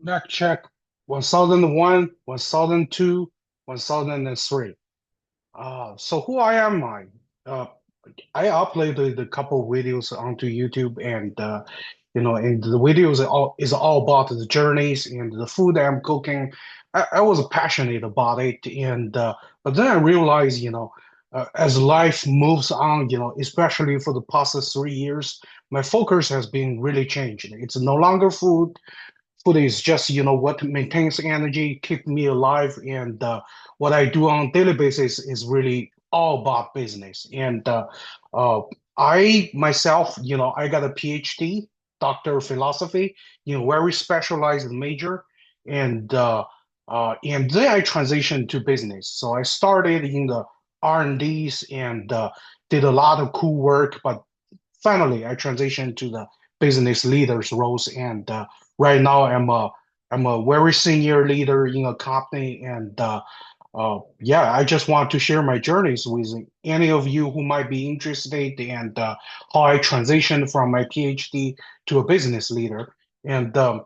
Back check 1001, 1002, 1003. So who I am Uh, I uploaded a couple of videos onto YouTube and the videos are all about the journeys and the food I'm cooking. I was passionate about it but then I realized, as life moves on, especially for the past 3 years, my focus has been really changed. It's no longer food is just what maintains energy, keep me alive, and what I do on a daily basis is really all about business. And I myself, I got a PhD, Doctor of Philosophy, very specialized major, and then I transitioned to business. So I started in the R&Ds and did a lot of cool work, but finally I transitioned to the business leaders roles and right now I'm a very senior leader in a company and yeah, I just want to share my journeys with any of you who might be interested and how I transitioned from my PhD to a business leader. And a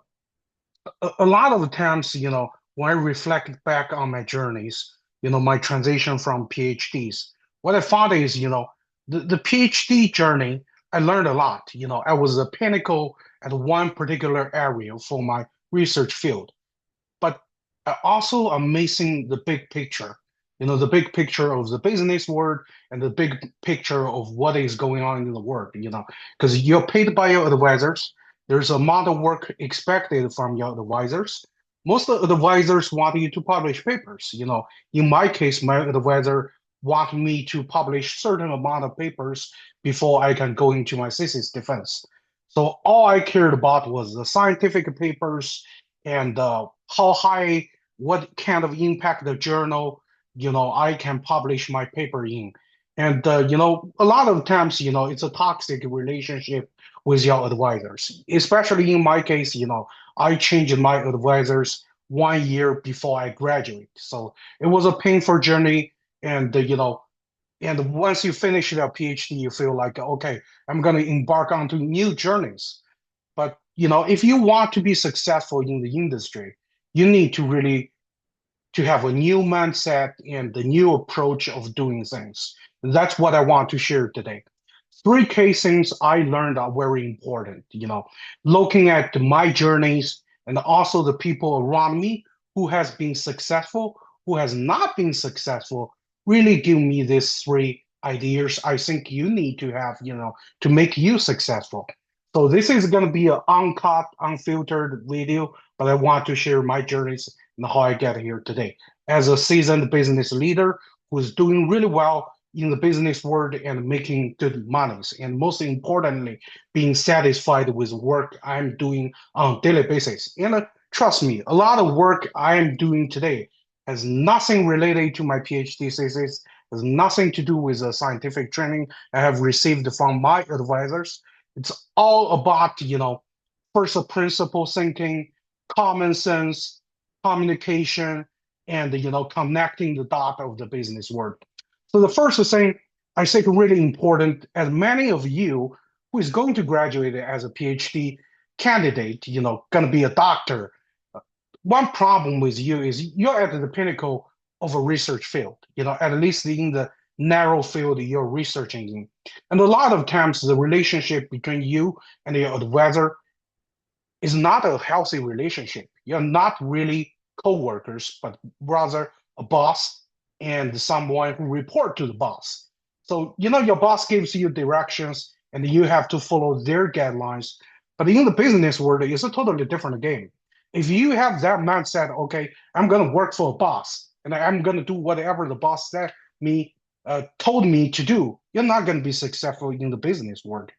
lot of the times, when I reflect back on my journeys, my transition from PhDs, what I found is, the PhD journey, I learned a lot. I was a pinnacle at one particular area for my research field, but I also am missing the big picture, the big picture of the business world and the big picture of what is going on in the world, because you're paid by your advisors. There's a amount of work expected from your advisors. Most of the advisors want you to publish papers. In my case, my advisor want me to publish certain amount of papers before I can go into my thesis defense. So all I cared about was the scientific papers and how high, what kind of impact the journal, I can publish my paper in. And a lot of times, it's a toxic relationship with your advisors. Especially in my case, I changed my advisors 1 year before I graduate. So it was a painful journey. And once you finish your PhD, you feel like, okay, I'm going to embark onto new journeys. But if you want to be successful in the industry, you need to really to have a new mindset and the new approach of doing things. That's what I want to share today. Three key things I learned are very important. Looking at my journeys and also the people around me who has been successful, who has not been successful, really give me these three ideas I think you need to have, to make you successful. So this is going to be an uncut, unfiltered video, but I want to share my journeys and how I get here today. As a seasoned business leader who's doing really well in the business world and making good monies, and most importantly, being satisfied with work I'm doing on a daily basis. And trust me, a lot of work I am doing today has nothing related to my PhD thesis, has nothing to do with the scientific training I have received from my advisors. It's all about, first principle thinking, common sense, communication, and connecting the dot of the business world. So the first thing I think really important, as many of you who is going to graduate as a PhD candidate, going to be a doctor. One problem with you is you're at the pinnacle of a research field, at least in the narrow field you're researching in. And a lot of times the relationship between you and your advisor is not a healthy relationship. You're not really co-workers, but rather a boss and someone who report to the boss. So, your boss gives you directions and you have to follow their guidelines. But in the business world, it's a totally different game. If you have that mindset, okay, I'm going to work for a boss and I'm going to do whatever the boss said me told me to do, you're not going to be successful in the business world.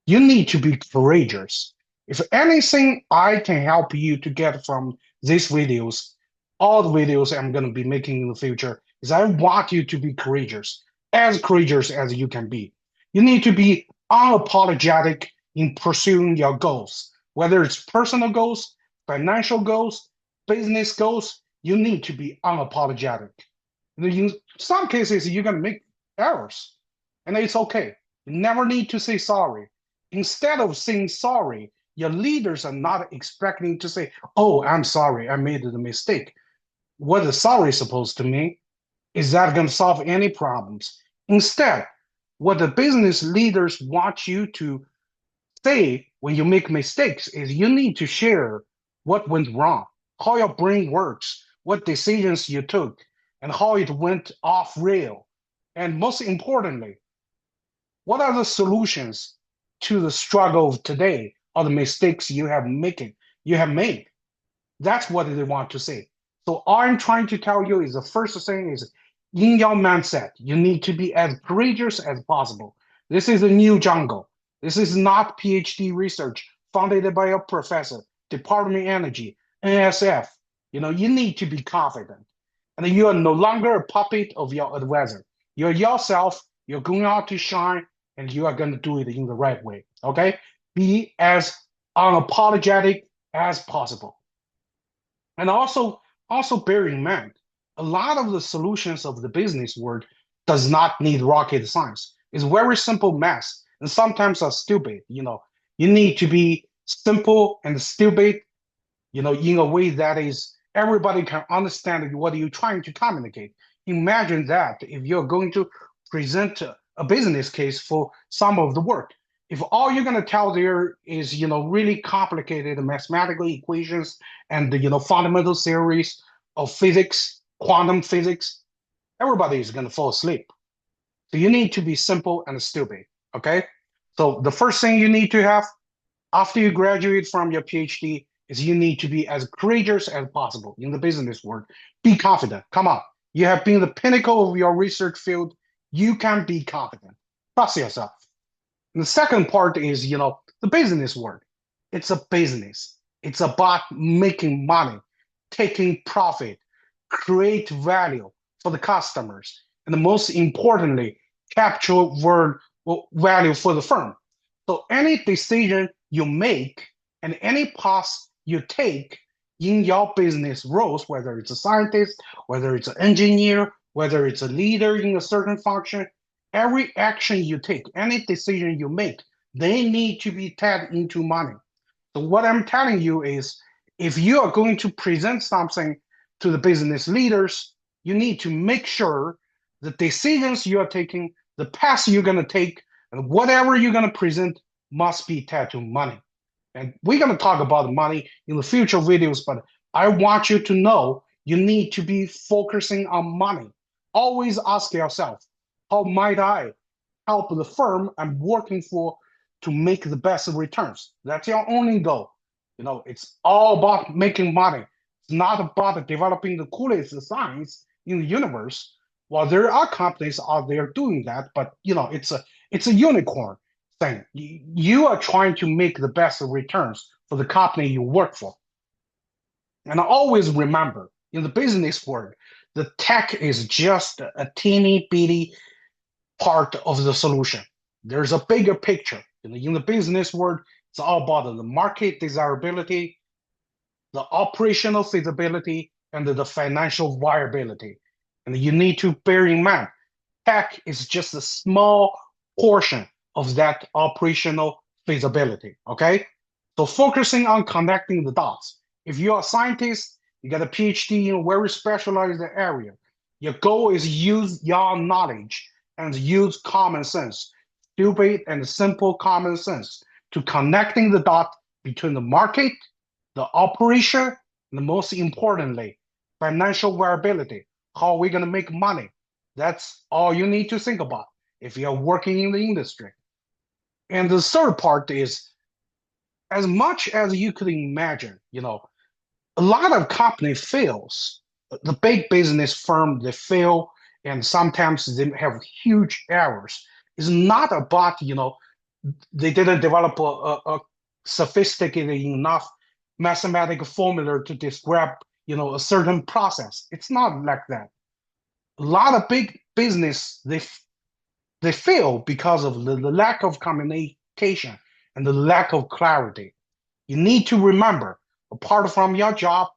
You need to be courageous. If anything I can help you to get from these videos, all the videos I'm going to be making in the future, is I want you to be courageous as you can be. You need to be unapologetic in pursuing your goals, whether it's personal goals, financial goals, business goals. You need to be unapologetic. In some cases, you're going to make errors, and it's okay. You never need to say sorry. Instead of saying sorry, Your leaders are not expecting to say, "Oh, I'm sorry, I made the mistake." What the sorry is supposed to mean is that going to solve any problems. Instead, what the business leaders want you to say when you make mistakes is you need to share what went wrong, how your brain works, what decisions you took, and how it went off rail. And most importantly, what are the solutions to the struggle of today or the mistakes you have made? That's what they want to say. So all I'm trying to tell you is the first thing is in your mindset, you need to be as courageous as possible. This is a new jungle. This is not PhD research funded by a professor, Department of Energy, NSF. You need to be confident. And you are no longer a puppet of your advisor. You're yourself, you're going out to shine, and you are going to do it in the right way. Okay? Be as unapologetic as possible. And also bear in mind, a lot of the solutions of the business world does not need rocket science. It's very simple math, and sometimes are stupid. You need to be simple and stupid, in a way that is everybody can understand what you're trying to communicate. Imagine that if you're going to present a business case for some of the work. If all you're going to tell there is, really complicated mathematical equations and, fundamental theories of physics, quantum physics, everybody is going to fall asleep. So you need to be simple and stupid. Okay. So the first thing you need to have after you graduate from your PhD is you need to be as courageous as possible in the business world. Be confident. Come on. You have been the pinnacle of your research field. You can be confident. Trust yourself. And the second part is, the business world. It's a business. It's about making money, taking profit, create value for the customers, and most importantly, capture value for the firm. So any decision you make and any path you take in your business roles, whether it's a scientist, whether it's an engineer, whether it's a leader in a certain function, every action you take, any decision you make, they need to be tapped into money. So what I'm telling you is if you are going to present something to the business leaders, you need to make sure the decisions you are taking, the path you're going to take, and whatever you're going to present must be tied to money. And we're going to talk about money in the future videos, but I want you to know you need to be focusing on money. Always ask yourself, how might I help the firm I'm working for to make the best returns? That's your only goal. It's all about making money. It's not about developing the coolest science in the universe. Well, there are companies out there doing that, but it's a unicorn thing. You are trying to make the best returns for the company you work for. And always remember, in the business world, the tech is just a teeny bitty part of the solution. There's a bigger picture. In the business world, it's all about the market desirability, the operational feasibility, and the financial viability. And you need to bear in mind, tech is just a small portion of that operational feasibility. Okay. So focusing on connecting the dots. If you're a scientist, you got a PhD in a very specialized area. Your goal is use your knowledge and use common sense, stupid and simple common sense to connecting the dot between the market, the operation, and most importantly, financial viability. How are we going to make money? That's all you need to think about if you're working in the industry. And the third part is as much as you could imagine, a lot of company fails. The big business firm, they fail, and sometimes they have huge errors. It's not about, they didn't develop a sophisticated enough mathematical formula to describe, a certain process. It's not like that. A lot of big business, they fail because of the lack of communication and the lack of clarity. You need to remember, apart from your job,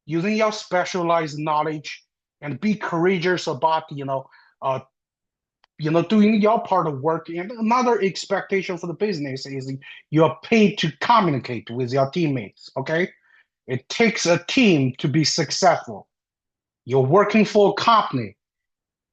using your specialized knowledge and be courageous about, doing your part of work. And another expectation for the business is you're paid to communicate with your teammates. Okay, it takes a team to be successful. You're working for a company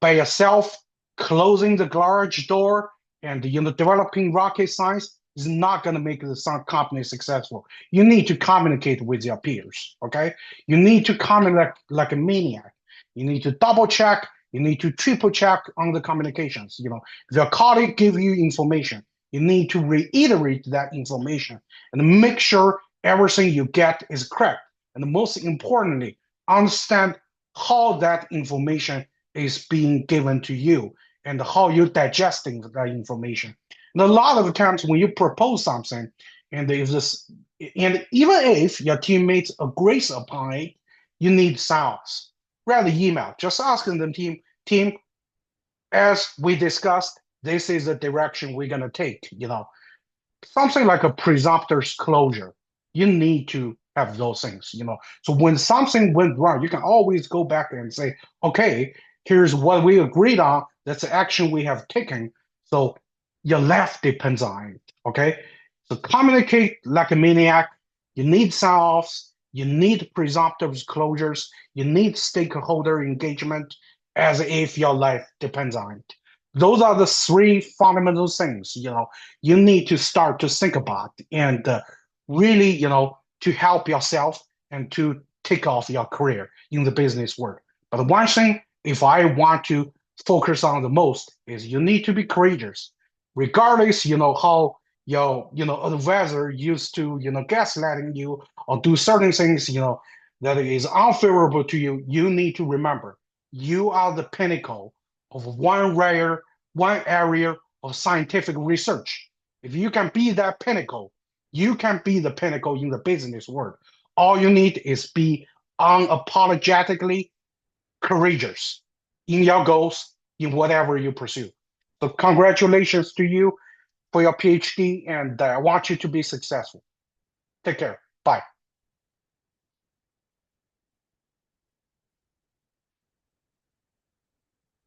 by yourself, closing the garage door and developing rocket science is not going to make the company successful. You need to communicate with your peers. Okay, you need to communicate like a maniac. You need to double check. You need to triple check on the communications. If your colleague give you information, you need to reiterate that information and make sure everything you get is correct. And most importantly, understand how that information is being given to you and how you're digesting that information. And a lot of the times when you propose something, and if this, and even if your teammates agrees upon it, you need silence. Rather email, just asking them, team, as we discussed, this is the direction we're gonna take. Something like a presumptor's closure. You need to have those things. So when something went wrong, you can always go back and say, okay, here's what we agreed on. That's the action we have taken. So your left depends on it. Okay. So communicate like a maniac. You need sign-offs. You need presumptive closures. You need stakeholder engagement as if your life depends on it. Those are the three fundamental things, you need to start to think about and really, to help yourself and to take off your career in the business world. But one thing, if I want to focus on the most, is you need to be courageous, regardless, how your advisor used to, gaslighting you or do certain things, that is unfavorable to you. You need to remember, you are the pinnacle of one area of scientific research. If you can be that pinnacle, you can be the pinnacle in the business world. All you need is be unapologetically courageous in your goals, in whatever you pursue. So congratulations to you for your PhD, and I want you to be successful. Take care. Bye.